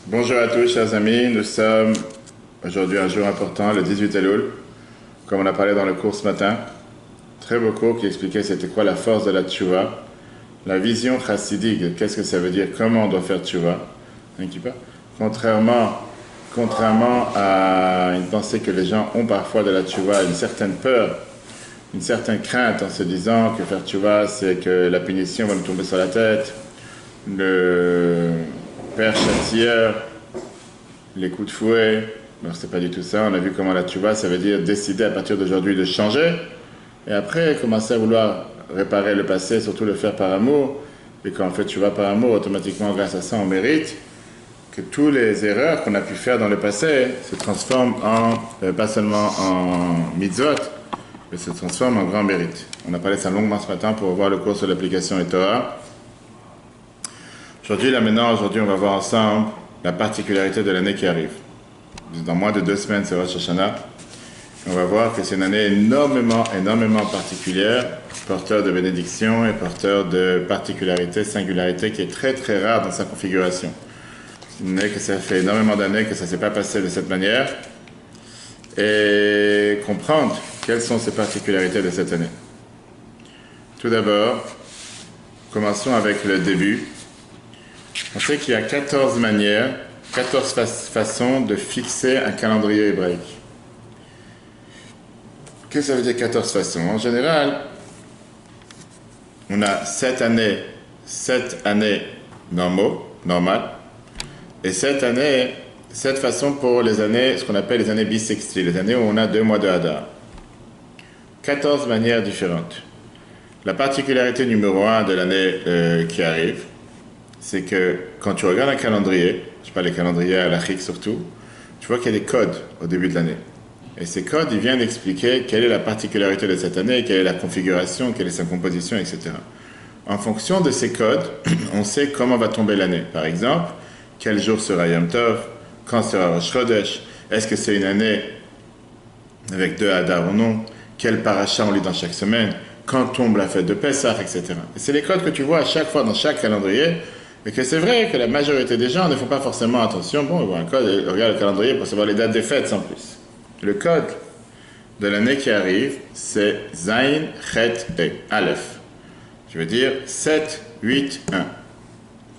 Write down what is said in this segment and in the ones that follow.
Bonjour à tous, chers amis. Nous sommes aujourd'hui un jour important, le 18 Elul, comme on a parlé dans le cours ce matin. Très beau cours qui expliquait c'était quoi la force de la tchouva, la vision chassidique, qu'est-ce que ça veut dire, comment on doit faire tchouva. Contrairement à une pensée que les gens ont parfois de la tchouva, une certaine peur, une certaine crainte en se disant que faire tchouva, c'est que la punition va nous tomber sur la tête, le père châtieur, les coups de fouet. Non, c'est pas du tout ça. On a vu comment la tchouva, ça veut dire décider à partir d'aujourd'hui de changer, et après commencer à vouloir réparer le passé, surtout le faire par amour. Et quand on fait tchouva par amour, automatiquement, grâce à ça, on mérite que toutes les erreurs qu'on a pu faire dans le passé se transforment en, pas seulement en mitzvot, mais se transforment en grand mérite. On a parlé de ça longuement ce matin pour voir le cours sur l'application et Torah. Aujourd'hui, on va voir ensemble la particularité de l'année qui arrive. Dans moins de 2 semaines, c'est Rosh Hashanah. On va voir que c'est une année énormément particulière, porteur de bénédiction et porteur de particularité, singularité, qui est très très rare dans sa configuration. Une année que ça fait énormément d'années que ça ne s'est pas passé de cette manière. Et comprendre quelles sont ces particularités de cette année. Tout d'abord, commençons avec le début. On sait qu'il y a 14 manières, 14 façons de fixer un calendrier hébraïque. Qu'est-ce que ça veut dire 14 façons? En général, on a 7 années normales, et 7 façons pour les années, ce qu'on appelle les années bissextiles, les années où on a 2 mois de Hadar. 14 manières différentes. La particularité numéro 1 de l'année qui arrive, c'est que quand tu regardes un calendrier, je parle des calendriers halachiques surtout, tu vois qu'il y a des codes au début de l'année. Et ces codes, ils viennent expliquer quelle est la particularité de cette année, quelle est la configuration, quelle est sa composition, etc. En fonction de ces codes, on sait comment va tomber l'année. Par exemple, quel jour sera Yom Tov, quand sera Rosh Chodesh, est-ce que c'est une année avec 2 Hadar ou non, quel paracha on lit dans chaque semaine, quand tombe la fête de Pessah, etc. Et c'est les codes que tu vois à chaque fois dans chaque calendrier. Et que c'est vrai que la majorité des gens ne font pas forcément attention. Bon, ils voient un code, ils regardent le calendrier pour savoir les dates des fêtes sans plus. Le code de l'année qui arrive, c'est Zayin, Chet et Aleph. Je veux dire 7, 8, 1.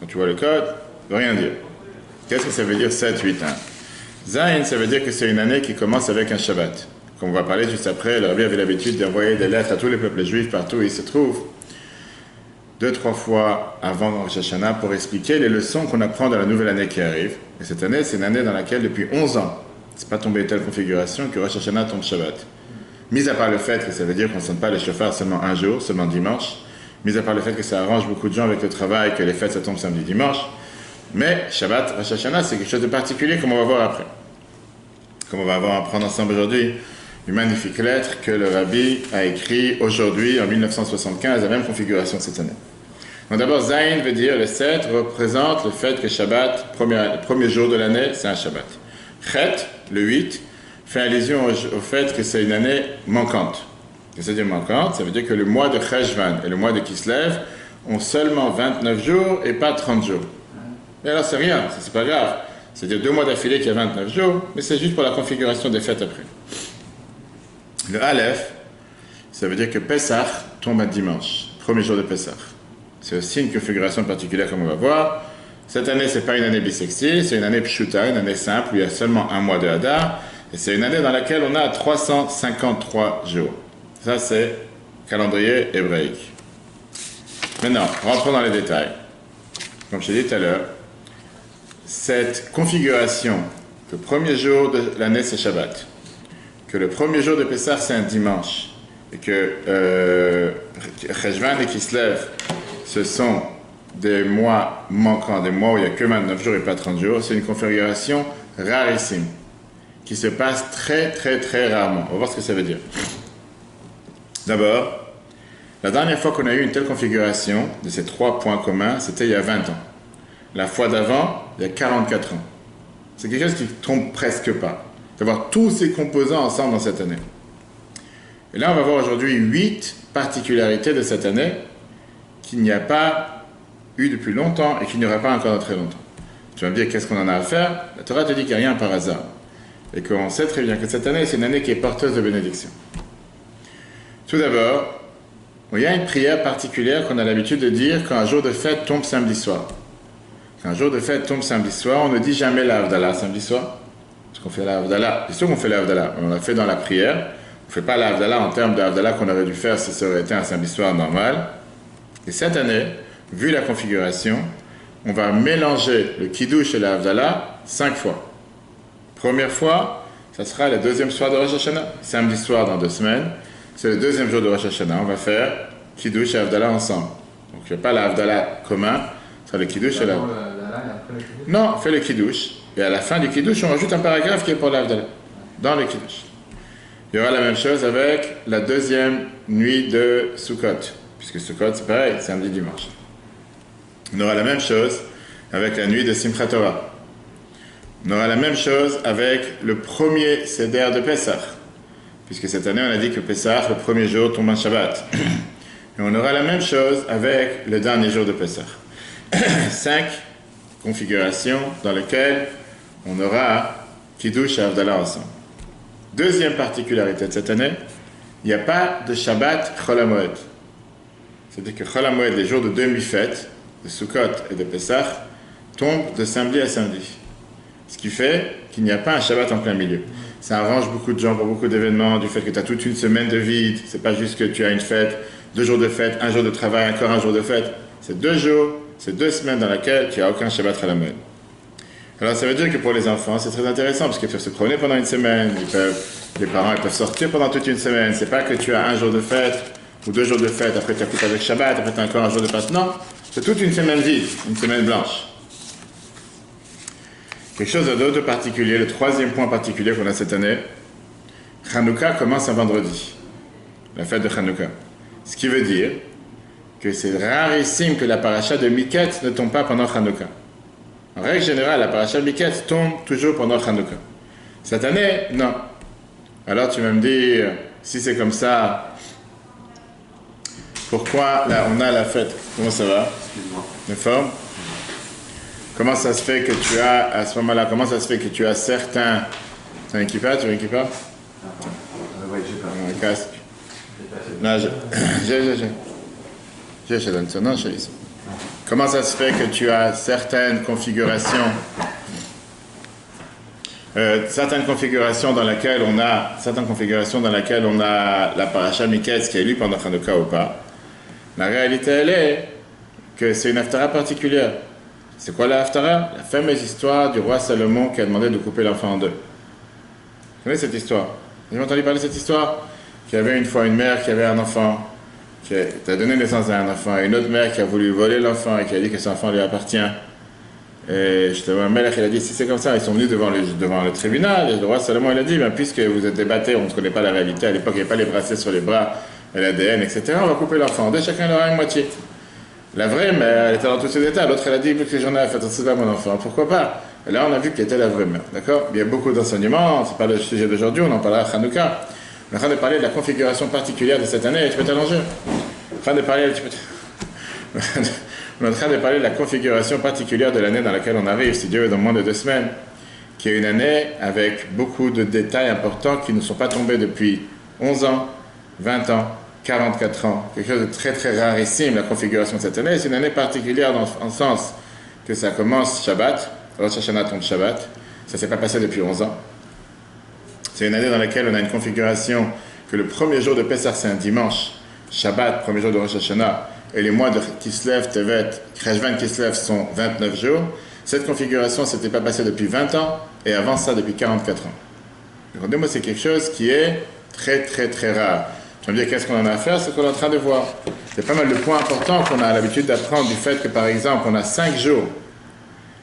Quand tu vois le code, ça ne veut rien dire. Qu'est-ce que ça veut dire 7, 8, 1? Zayin, ça veut dire que c'est une année qui commence avec un Shabbat. Comme on va parler juste après, le Rabbi avait l'habitude d'envoyer des lettres à tous les peuples juifs partout où ils se trouvent. 2-3 fois avant Rosh Hashanah pour expliquer les leçons qu'on apprend dans la nouvelle année qui arrive. Et cette année, c'est une année dans laquelle, depuis 11 ans, c'est pas tombé telle configuration que Rosh Hashanah tombe Shabbat. Mis à part le fait que ça veut dire qu'on ne sonne pas les chauffards seulement un jour, seulement dimanche. Mis à part le fait que ça arrange beaucoup de gens avec le travail, que les fêtes ça tombe samedi, dimanche. Mais Shabbat, Rosh Hashanah, c'est quelque chose de particulier, comme on va voir après. Comme on va apprendre ensemble aujourd'hui, une magnifique lettre que le Rabbi a écrite aujourd'hui, en 1975, la même configuration cette année. Donc d'abord, Zayin veut dire, le 7 représente le fait que Shabbat, le premier jour de l'année, c'est un Shabbat. Chet, le 8, fait allusion au fait que c'est une année manquante. Qu'est-ce que ça veut dire manquante? Ça veut dire que le mois de Cheshvan et le mois de Kislev ont seulement 29 jours et pas 30 jours. Et alors c'est rien, c'est pas grave. C'est-à-dire 2 mois d'affilée qu'il y a 29 jours, mais c'est juste pour la configuration des fêtes après. Le Aleph, ça veut dire que Pessah tombe à dimanche, premier jour de Pessah. C'est aussi une configuration particulière comme on va voir. Cette année, ce n'est pas une année bissextile, c'est une année pshuta, une année simple, où il y a seulement 1 mois de Hadar. Et c'est une année dans laquelle on a 353 jours. Ça, c'est calendrier hébraïque. Maintenant, rentrons dans les détails. Comme je l'ai dit tout à l'heure, cette configuration, que le premier jour de l'année, c'est Shabbat, que le premier jour de Pessah, c'est un dimanche, et que Cheshvan et Kislev, ce sont des mois manquants, des mois où il n'y a que 29 jours et pas 30 jours, c'est une configuration rarissime, qui se passe très très très rarement. On va voir ce que ça veut dire. D'abord, la dernière fois qu'on a eu une telle configuration, de ces 3 points communs, c'était il y a 20 ans. La fois d'avant, il y a 44 ans. C'est quelque chose qui ne tombe presque pas, d'avoir tous ces composants ensemble dans cette année. Et là, on va voir aujourd'hui 8 particularités de cette année qu'il n'y a pas eu depuis longtemps et qu'il n'y aura pas encore dans très longtemps. Tu vas me dire qu'est-ce qu'on en a à faire? La Torah te dit qu'il n'y a rien par hasard. Et qu'on sait très bien que cette année, c'est une année qui est porteuse de bénédiction. Tout d'abord, il y a une prière particulière qu'on a l'habitude de dire quand un jour de fête tombe samedi soir. Quand un jour de fête tombe samedi soir, on ne dit jamais la Havdalah samedi soir. Parce qu'on fait la Havdalah. C'est sûr qu'on fait la Havdalah. On l'a fait dans la prière. On ne fait pas la Havdalah en termes de Havdalah qu'on aurait dû faire si ça aurait été un samedi soir normal. Et cette année, vu la configuration, on va mélanger le Kiddush et la Havdalah 5 fois. Première fois, ça sera le deuxième soir de Rosh Hashanah. Samedi soir dans 2 semaines. C'est le deuxième jour de Rosh Hashanah. On va faire Kiddush et Havdalah ensemble. Donc il n'y a pas la Havdalah commun, ce sera le Kiddush et la Havdalah. Non, on fait le Kiddush. Et à la fin du Kiddush, on rajoute un paragraphe qui est pour la Havdalah. Dans le Kiddush. Il y aura la même chose avec la deuxième nuit de Sukkot. Puisque Sukkot, c'est pareil, samedi, dimanche. On aura la même chose avec la nuit de Simchat Torah. On aura la même chose avec le premier Seder de Pessah. Puisque cette année, on a dit que Pessah, le premier jour, tombe en Shabbat. Et on aura la même chose avec le dernier jour de Pessah. 5 configurations dans lesquelles on aura Kiddush et Havdalah ensemble. Deuxième particularité de cette année, il n'y a pas de Shabbat Chol HaMoed. C'est-à-dire que Chol HaMoed, les jours de demi-fête, de Sukkot et de Pessah, tombent de samedi à samedi. Ce qui fait qu'il n'y a pas un Shabbat en plein milieu. Ça arrange beaucoup de gens pour beaucoup d'événements, du fait que tu as toute une semaine de vide. C'est pas juste que tu as une fête, 2 jours de fête, 1 jour de travail, encore 1 jour de fête. C'est 2 jours, c'est 2 semaines dans lesquelles tu n'as aucun Shabbat Chol HaMoed. Alors ça veut dire que pour les enfants, c'est très intéressant parce qu'ils peuvent se promener pendant une semaine, les parents ils peuvent sortir pendant toute une semaine. C'est pas que tu as 1 jour de fête ou 2 jours de fête, après tu as coupé avec Shabbat, après tu as encore 1 jour de fête. Non, c'est toute une semaine vide, une semaine blanche. Quelque chose d'autre particulier, le troisième point particulier qu'on a cette année, Hanouka commence un vendredi, la fête de Hanouka. Ce qui veut dire que c'est rarissime que la paracha de Miket ne tombe pas pendant Hanouka. En règle générale, la paracha de Miket tombe toujours pendant Hanouka. Cette année, non. Alors tu vas me dire, si c'est comme ça, pourquoi là on a la fête? Comment ça va? De forme? Comment ça se fait que tu as, à ce moment-là, comment ça se fait que tu as certains... Tu as un kippa? Tu veux un kippa? Oui, j'ai pas. Un casque? Non, je donne ça. Non, je ici. Comment ça se fait que tu as certaines configurations dans laquelle on a la paracha Miketz qui est lue pendant Hanouka ou pas? La réalité, elle est que c'est une haftara particulière. C'est quoi la haftara? La fameuse histoire du roi Salomon qui a demandé de couper l'enfant en 2. Vous connaissez cette histoire? Vous avez entendu parler de cette histoire? Qu'il y avait une fois une mère qui avait un enfant, qui a donné naissance à un enfant, et une autre mère qui a voulu voler l'enfant et qui a dit que cet enfant lui appartient. Et justement, Melech, il a dit, si c'est comme ça, ils sont venus devant le tribunal, et le roi Salomon, il a dit, puisque vous êtes débattés, on ne connaît pas la réalité, à l'époque, il n'y avait pas les bracelets sur les bras, et l'ADN, etc., on va couper l'enfant en 2, chacun aura une moitié. La vraie mère, elle était dans tous ses états. L'autre, elle a dit, que j'en ai fait, c'est pas mon enfant. Pourquoi pas? Et là, on a vu qu'elle était la vraie mère. D'accord? Il y a beaucoup d'enseignements, c'est pas le sujet d'aujourd'hui, on en parlera à Hanouka. On est en train de parler de la configuration particulière de cette année. Tu peux t'allonger? On est en train de parler de la configuration particulière de l'année dans laquelle on arrive, si Dieu veut, dans moins de 2 semaines, qui est une année avec beaucoup de détails importants qui ne sont pas tombés depuis 11 ans, 20 ans, 44 ans, quelque chose de très très rarissime, la configuration de cette année. C'est une année particulière en sens que ça commence Shabbat, Rosh Hashanah tombe Shabbat, ça ne s'est pas passé depuis 11 ans. C'est une année dans laquelle on a une configuration que le premier jour de Pessah c'est un dimanche, Shabbat, premier jour de Rosh Hashanah, et les mois de Kislev, Tevet, Cheshvan, Kislev sont 29 jours. Cette configuration ne s'était pas passée depuis 20 ans, et avant ça depuis 44 ans. Donc, moi, c'est quelque chose qui est très très très rare. Je me dis, qu'est-ce qu'on en a à faire? C'est ce qu'on est en train de voir. Il y a pas mal de points importants qu'on a l'habitude d'apprendre du fait que, par exemple, on a 5 jours.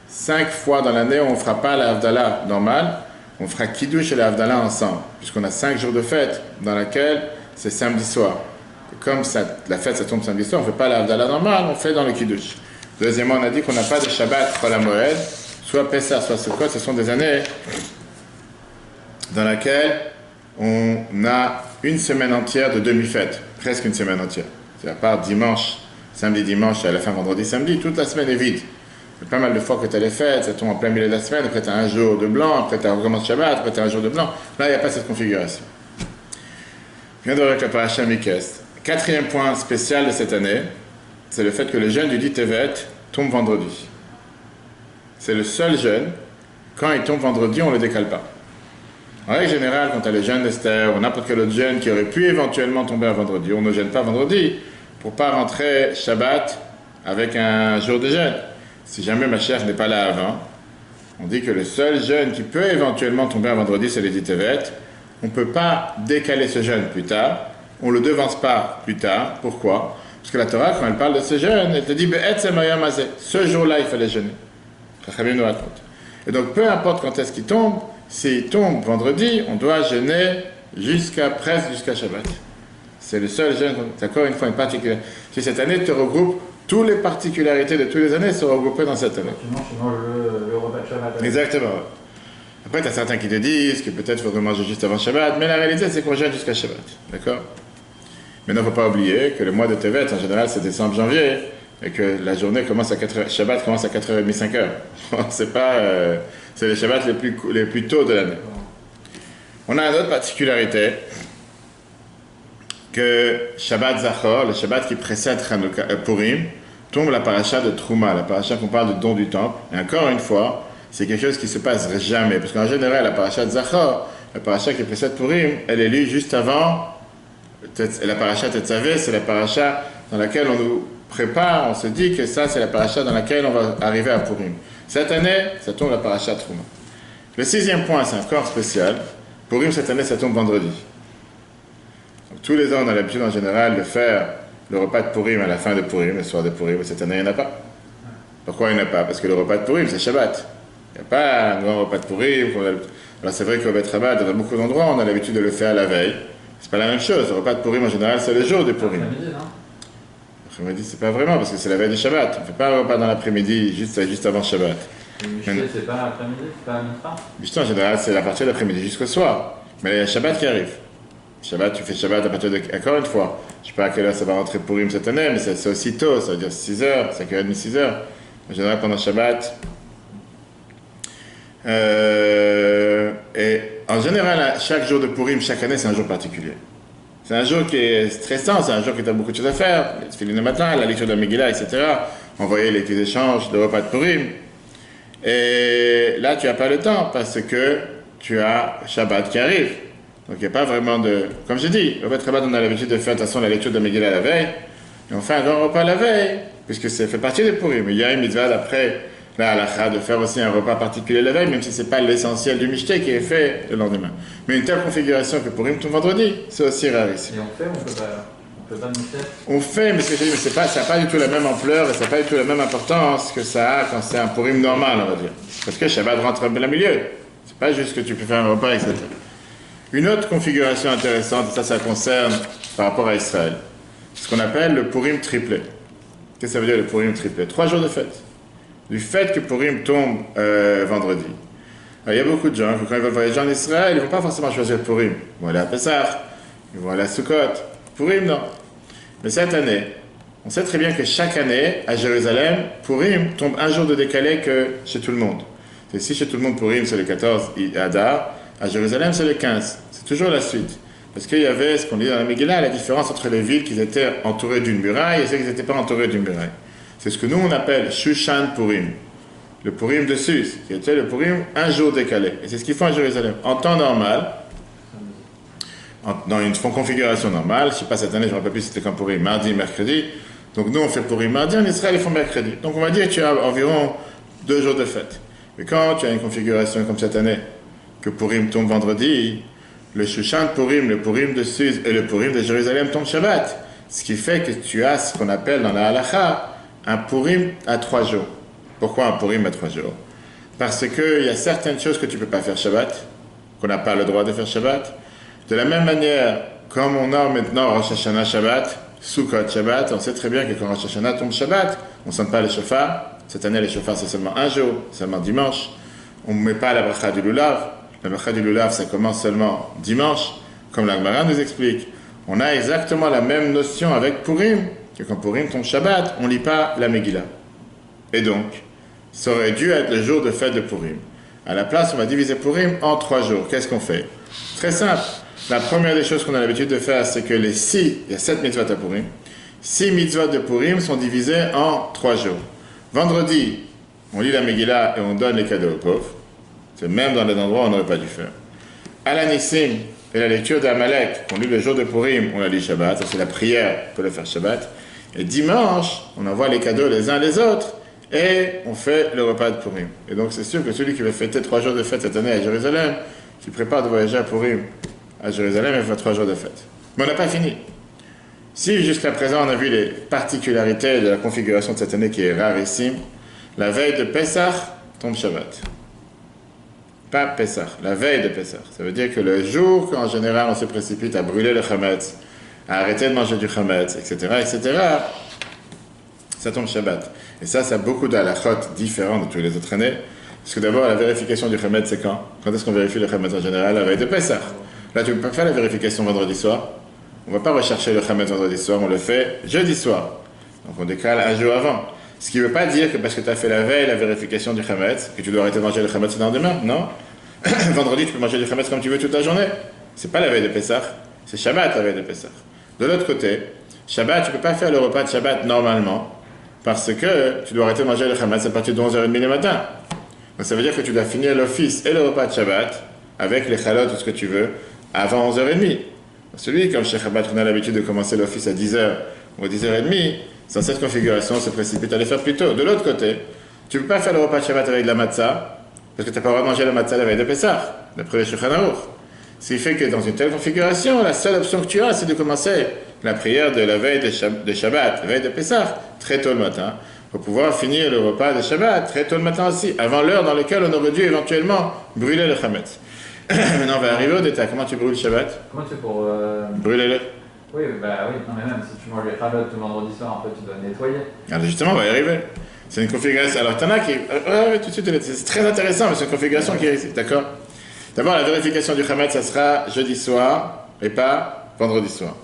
5 fois dans l'année, on ne fera pas la Havdalah normale, on fera Kiddush et la Havdalah ensemble, puisqu'on a 5 jours de fête dans laquelle c'est samedi soir. Et comme ça, la fête, ça tombe samedi soir, on ne fait pas la Havdalah normale, on fait dans le Kiddush. Deuxièmement, on a dit qu'on n'a pas de Shabbat Chol HaMoed, soit Pessah, soit Sukkot, ce sont des années dans lesquelles on a une semaine entière de demi-fête, presque une semaine entière. C'est à part dimanche, samedi, dimanche, et à la fin vendredi, samedi, toute la semaine est vide. Il y a pas mal de fois que tu as les fêtes, ça tombe en plein milieu de la semaine, après tu as un jour de blanc, après tu recommences Shabbat, après tu as un jour de blanc. Là, il n'y a pas cette configuration. Je viens de voir avec la paracha Mikes. Quatrième point spécial de cette année, c'est le fait que le jeûne du dit Tevet tombe vendredi. C'est le seul jeûne, quand il tombe vendredi, on ne le décale pas. En règle générale, quand tu as le jeûne d'Esther ou n'importe quel autre jeûne qui aurait pu éventuellement tomber à vendredi, on ne gêne pas vendredi pour ne pas rentrer Shabbat avec un jour de jeûne. Si jamais ma chère n'est pas là avant, on dit que le seul jeûne qui peut éventuellement tomber à vendredi, c'est le dit Tevet. On ne peut pas décaler ce jeûne plus tard, on ne le devance pas plus tard. Pourquoi? Parce que la Torah, quand elle parle de ce jeûne, elle te dit ce jour-là, il fallait jeûner. Et donc, peu importe quand est-ce qu'il tombe, s'il tombe vendredi, on doit jeûner presque jusqu'à Shabbat. C'est le seul jeûne. D'accord? Une fois, une particularité. Si cette année te regroupe, toutes les particularités de toutes les années sont regroupées dans cette année. Tu manges le repas de Shabbat. Exactement. Après, tu as certains qui te disent que peut-être il faudrait manger juste avant Shabbat, mais la réalité, c'est qu'on jeûne jusqu'à Shabbat. D'accord? Maintenant, il ne faut pas oublier que le mois de Tevet, en général, c'est décembre-janvier, et que la journée commence à 4h, Shabbat commence à 4h30, 5h. C'est pas, c'est les Shabbats les plus tôt de l'année. On a une autre particularité, que Shabbat Zachor, le Shabbat qui précède Purim, tombe la paracha de Trouma, la paracha qu'on parle de don du temple. Et encore une fois, c'est quelque chose qui ne se passe jamais, parce qu'en général, la paracha de Zachor, la paracha qui précède Purim, elle est lue juste avant. La paracha Tetzavé, c'est la paracha dans laquelle on nous prépare, on se dit que ça, c'est la paracha dans laquelle on va arriver à Purim. Cette année, ça tombe la paracha Trouma. Le 6e point, c'est encore spécial. Purim, cette année, ça tombe vendredi. Donc, tous les ans, on a l'habitude en général de faire le repas de Purim à la fin de Purim, le soir de Purim. Cette année, il n'y en a pas. Pourquoi il n'y en a pas? Parce que le repas de Purim, c'est Shabbat. Il n'y a pas un grand repas de Purim. Alors, c'est vrai qu'au Bet Rabbah, dans beaucoup d'endroits, on a l'habitude de le faire la veille. C'est pas la même chose. Le repas de Purim, en général, c'est le jour de Purim. L'après-midi, c'est pas vraiment, parce que c'est la veille de Shabbat. On ne fait pas un repas dans l'après-midi, juste avant Shabbat. Le Michel, c'est pas l'après-midi, c'est pas la mincha? Michel, en général, c'est à partir de l'après-midi jusqu'au soir. Mais il y a Shabbat qui arrive. Shabbat, tu fais Shabbat à partir de... Encore une fois, je ne sais pas à quelle heure ça va rentrer Purim cette année, mais c'est aussi tôt, ça veut dire 6h, 5h30, 6h. En général, pendant Shabbat. Et en général, chaque jour de Purim, chaque année, c'est un jour particulier. C'est un jour qui est stressant, c'est un jour qui a beaucoup de choses à faire. Les tefilines le matin, la lecture de la Megillah, etc. Envoyer les petits échanges de repas de Purim. Et là, tu n'as pas le temps parce que tu as Shabbat qui arrive. Donc, il n'y a pas vraiment de... Comme je dis, au Shabbat, on a l'habitude de faire de toute façon la lecture de la Megillah la veille. Et on fait un grand repas la veille, puisque ça fait partie des Purim. Il y a une mitzvah d'après la halakha de faire aussi un repas particulier la veille, même si ce n'est pas l'essentiel du mishté qui est fait le lendemain. Mais une telle configuration que Purim tombe vendredi, c'est aussi rare ici. Et on fait ou on peut pas mishté? On fait, mais ce que je dis, mais ça n'a pas du tout la même ampleur et ça n'a pas du tout la même importance que ça a quand c'est un Purim normal, on va dire. Parce que Shabbat rentre en plein milieu. C'est pas juste que tu peux faire un repas, etc. Une autre configuration intéressante, ça concerne par rapport à Israël, ce qu'on appelle le Purim triplé. Qu'est-ce que ça veut dire le Purim triplé? 3 jours de fête. Du fait que Purim tombe vendredi. Alors, il y a beaucoup de gens que quand ils veulent voyager en Israël, ils ne vont pas forcément choisir Purim. Ils vont aller à Pessah, ils vont aller à Sukkot. Purim, non. Mais cette année, on sait très bien que chaque année, à Jérusalem, Purim tombe un jour de décalé que chez tout le monde. Et si chez tout le monde, Purim, c'est le 14 Adar, à Jérusalem, c'est le 15. C'est toujours la suite. Parce qu'il y avait, ce qu'on dit dans la Megillah, la différence entre les villes qui étaient entourées d'une muraille et celles qui n'étaient pas entourées d'une muraille. C'est ce que nous, on appelle Shushan Purim. Le Purim de Sus, qui était le Purim un jour décalé. Et c'est ce qu'ils font à Jérusalem. En temps normal, dans une configuration normale, je ne sais pas cette année, je ne me rappelle plus si c'était quand Purim, mardi, mercredi. Donc nous, on fait Purim mardi, en Israël, ils font mercredi. Donc on va dire que tu as environ 2 jours de fête. Mais quand tu as une configuration comme cette année, que Purim tombe vendredi, le Shushan Purim, le Purim de Suz et le Purim de Jérusalem tombent Shabbat. Ce qui fait que tu as ce qu'on appelle dans la halakha un Purim à 3 jours. Pourquoi un Purim à 3 jours? Parce qu'il y a certaines choses que tu ne peux pas faire Shabbat, qu'on n'a pas le droit de faire Shabbat. De la même manière, comme on a maintenant Rosh Hashanah Shabbat, Sukkot Shabbat, on sait très bien que quand Rosh Hashanah tombe Shabbat, on ne sonne pas les shofars. Cette année, les shofars, c'est seulement un jour, seulement dimanche. On ne met pas la bracha du lulav. La bracha du lulav, ça commence seulement dimanche, comme la Gemara nous explique. On a exactement la même notion avec Purim, que quand Purim tombe Shabbat, on ne lit pas la Megillah. Et donc, ça aurait dû être le jour de fête de Purim. À la place, on va diviser Purim en 3 jours. Qu'est-ce qu'on fait? Très simple. La première des choses qu'on a l'habitude de faire, c'est que il y a 7 mitzvot à Purim. 6 mitzvot de Purim sont divisés en 3 jours. Vendredi, on lit la Megillah et on donne les cadeaux aux pauvres. C'est même dans les endroits où on n'aurait pas dû faire. À la Nissim et la lecture d'Amalek, qu'on lit le jour de Purim, on la lit Shabbat. Ça, c'est la prière pour le faire Shabbat. Et dimanche, on envoie les cadeaux les uns les autres et on fait le repas de Purim. Et donc, c'est sûr que celui qui veut fêter 3 jours de fête cette année à Jérusalem, qui prépare de voyager à Purim à Jérusalem, il fait 3 jours de fête. Mais on n'a pas fini. Si jusqu'à présent on a vu les particularités de la configuration de cette année qui est rarissime, la veille de Pessah tombe Shabbat. Pas Pessah, la veille de Pessah. Ça veut dire que le jour qu'en général on se précipite à brûler le chametz, à arrêter de manger du chametz, etc., ça tombe Shabbat. Et ça a beaucoup d'halachot différents de toutes les autres années. Parce que d'abord, la vérification du chametz, c'est quand? Quand est-ce qu'on vérifie le chametz en général? La veille de Pessah. Là, tu ne peux pas faire la vérification vendredi soir. On ne va pas rechercher le chametz vendredi soir, on le fait jeudi soir. Donc on décale un jour avant. Ce qui ne veut pas dire que parce que tu as fait la veille la vérification du chametz, que tu dois arrêter de manger le chametz le lendemain. Non. Vendredi, tu peux manger du chametz comme tu veux toute la journée. C'est pas la veille de Pessah, c'est Shabbat la veille de Pessah. De l'autre côté, Shabbat, tu ne peux pas faire le repas de Shabbat normalement, parce que tu dois arrêter de manger le chametz à partir de 11h30 le matin. Donc ça veut dire que tu dois finir l'office et le repas de Shabbat, avec les chalotes ou ce que tu veux, avant 11h30. Celui, comme chez Chabad, on a l'habitude de commencer l'office à 10h ou à 10h30, dans cette configuration, on se précipite à les faire plus tôt. De l'autre côté, tu ne peux pas faire le repas de Shabbat avec de la matzah, parce que tu n'as pas le droit de manger la matzah la veille de Pessah, d'après le Shulchan Aruch. Ce qui fait que dans une telle configuration, la seule option que tu as, c'est de commencer la prière de la veille de Shabbat, la veille de Pessah, très tôt le matin, pour pouvoir finir le repas de Shabbat très tôt le matin aussi, avant l'heure dans laquelle on aurait dû éventuellement brûler le chametz. Maintenant, on va arriver au détail. Comment tu brûles le Shabbat? Comment tu fais pour... Brûler-le. Oui, non, mais même si tu manges les chalotes tout le vendredi soir, en fait, tu dois nettoyer. Alors justement, on va y arriver. C'est une configuration. Alors, t'en as qui... tout de suite, c'est très intéressant, mais c'est une configuration qui est ici, d'accord? D'abord, la vérification du chametz, ça sera jeudi soir et pas vendredi soir.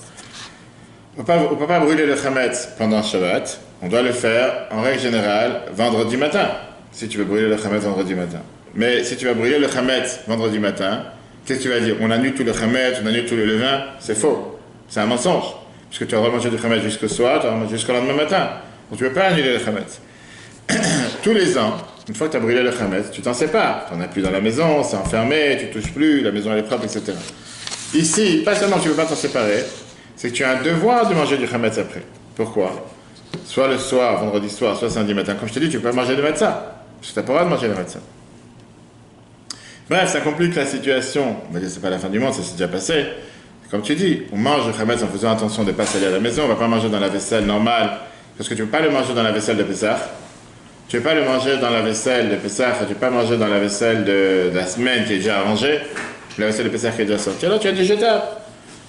On ne peut pas brûler le chametz pendant Shabbat. On doit le faire, en règle générale, vendredi matin, si tu veux brûler le chametz vendredi matin. Mais si tu vas brûler le chametz vendredi matin, qu'est-ce que tu vas dire? On annule tout le chametz, on annule tout le levain? C'est faux. C'est un mensonge. Puisque tu auras mangé du chametz jusqu'au soir, tu auras mangé jusqu'au lendemain matin. Donc tu ne peux pas annuler le chametz. Tous les ans, une fois que tu as brûlé le chametz, tu t'en sépares. Tu n'en as plus dans la maison, c'est enfermé, tu ne touches plus, la maison elle est propre, etc. Ici, pas seulement que tu ne peux pas t'en séparer, c'est que tu as un devoir de manger du chametz après. Pourquoi? Soit le soir, vendredi soir, soit samedi matin. Comme je te dis, tu ne peux pas manger de matzah. Parce que tu n'as pas le droit de manger de matzah. Bref, ça complique la situation. On va dire que ce n'est pas la fin du monde, ça s'est déjà passé. Comme tu dis, on mange le chametz en faisant attention de ne pas salir à la maison. On ne va pas manger dans la vaisselle normale. Parce que tu ne peux pas le manger dans la vaisselle de Pessah. Tu ne peux pas le manger dans la vaisselle de Pessah. Tu ne peux pas manger dans la vaisselle de la semaine qui est déjà arrangée. La vaisselle de Pessah qui est déjà sortie. Alors tu as du jetable.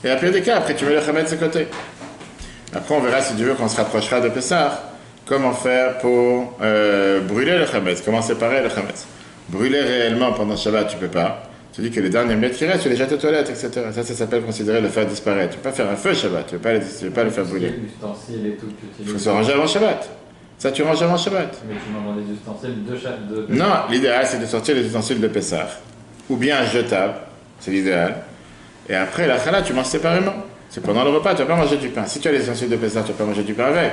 Et à pire des cas, après tu mets le chametz de côté. Après, on verra, si Dieu veut, qu'on se rapprochera de Pessah, comment faire pour brûler le chametz, comment séparer le chametz. Brûler réellement pendant Shabbat, tu ne peux pas. Tu dis que les derniers miettes qui restent, tu les jettes aux toilettes, etc. Ça s'appelle considérer le faire disparaître. Tu ne peux pas faire un feu Shabbat, tu ne peux pas le faire brûler. Les ustensiles et tout que tu Il utilises. faut se ranger avant Shabbat. Ça, tu ranges avant Shabbat. Mais tu manges dans des ustensiles de chaque... Non, l'idéal, c'est de sortir les ustensiles de Pessah. Ou bien jetable, c'est l'idéal. Et après, la challah, tu manges séparément. C'est pendant le repas, tu ne vas pas manger du pain. Si tu as les ustensiles de Pessah, tu ne vas pas manger du pain avec.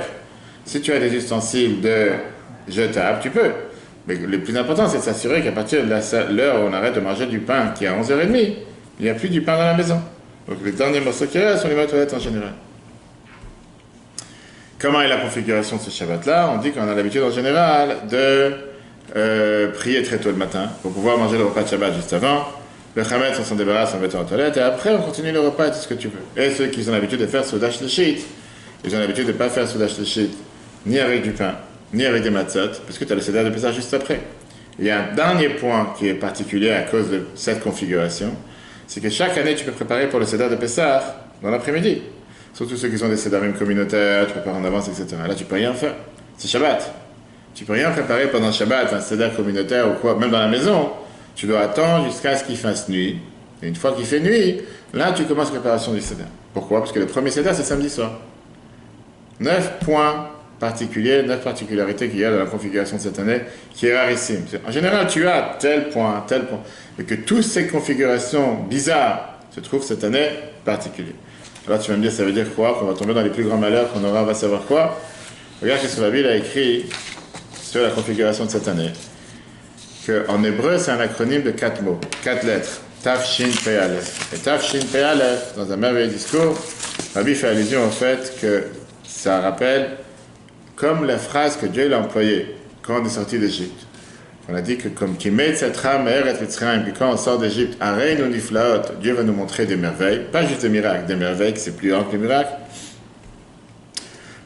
Si tu as des ustensiles de jetable, tu peux. Mais le plus important, c'est de s'assurer qu'à partir de l'heure où on arrête de manger du pain, qui est à 11h30, il n'y a plus du pain dans la maison. Donc les derniers morceaux qui restent, on les met aux toilettes en général. Comment est la configuration de ce Shabbat-là? On dit qu'on a l'habitude en général de prier très tôt le matin pour pouvoir manger le repas de Shabbat juste avant. Le chametz, on s'en débarrasse en mettant en toilette, et après on continue le repas et tout ce que tu veux. Et ceux qui ont l'habitude de faire Soudash Leshit, ils ont l'habitude de ne pas faire Soudash Leshit ni avec du pain, ni avec des matzot, parce que tu as le Seder de Pessah juste après. Il y a un dernier point qui est particulier à cause de cette configuration, c'est que chaque année tu peux préparer pour le Seder de Pessah dans l'après-midi. Surtout ceux qui ont des Sedarim communautaires, tu prépares en avance, etc. Là tu peux rien faire. C'est Shabbat. Tu peux rien préparer pendant Shabbat, un Seder communautaire ou quoi, même dans la maison. Tu dois attendre jusqu'à ce qu'il fasse nuit. Et une fois qu'il fait nuit, là tu commences la préparation du Seder. Pourquoi? Parce que le premier Seder c'est samedi soir. 9 points particuliers, 9 particularités qu'il y a dans la configuration de cette année, qui est rarissime. En général, tu as tel point, et que toutes ces configurations bizarres se trouvent cette année particulière. Alors tu vas me dire, ça veut dire quoi? Qu'on va tomber dans les plus grands malheurs, qu'on aura, on va savoir quoi? Regarde ce que la Bible a écrit sur la configuration de cette année. En hébreu, c'est un acronyme de 4 mots, 4 lettres. Tav, Shin, Pe, Aleph. Et Tav, Shin, Pe, Aleph, dans un merveilleux discours, Rabbi fait allusion au fait que ça rappelle comme la phrase que Dieu l'a employée quand on est sorti d'Égypte. On a dit que comme Kimet Setra Me'er et Mitzrayim, puis quand on sort d'Égypte, Areinu Niflaot, Dieu va nous montrer des merveilles, pas juste des miracles, des merveilles, c'est plus ample que les miracles.